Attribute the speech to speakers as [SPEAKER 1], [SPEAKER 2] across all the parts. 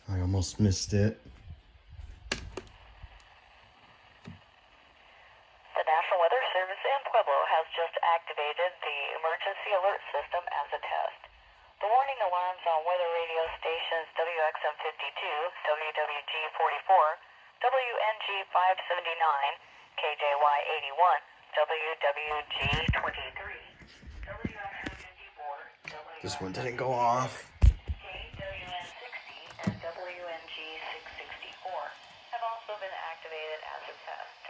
[SPEAKER 1] I almost missed it.
[SPEAKER 2] The National Weather Service in Pueblo has just activated the emergency alert system as a test. The warning alarms on weather radio stations WXM 52, WWG 44, WNG 579, KJY 81, WWG 23, WXM 54,
[SPEAKER 1] This one didn't go off.
[SPEAKER 2] KWN 60, and WNG 664 have also been activated as a test.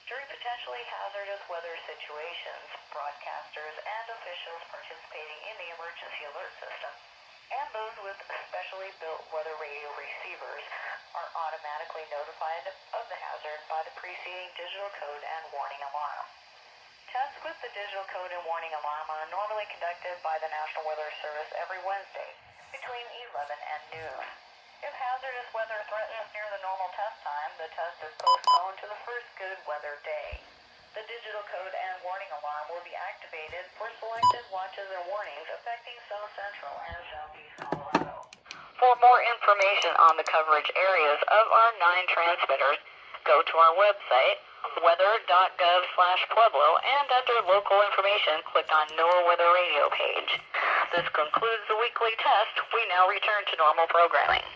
[SPEAKER 2] During potentially hazardous weather situations, broadcasters and officials participating in the emergency alert system and those with specially built weather radio receivers are automatically notified of the hazard by the preceding digital code and warning alarm. Tests with the digital code and warning alarm are normally conducted by the National Weather Service every Wednesday between 11 and noon. If hazardous weather threatens near the normal test time, the test is postponed to the first good weather day. The digital code and warning alarm will be activated for selected watches and warnings affecting South Central and Southeast Colorado. For more information on the coverage areas of our 9 transmitters, go to our website, weather.gov/Pueblo, and under local information, click on NOAA Weather Radio page. This concludes the weekly test. We now return to normal programming.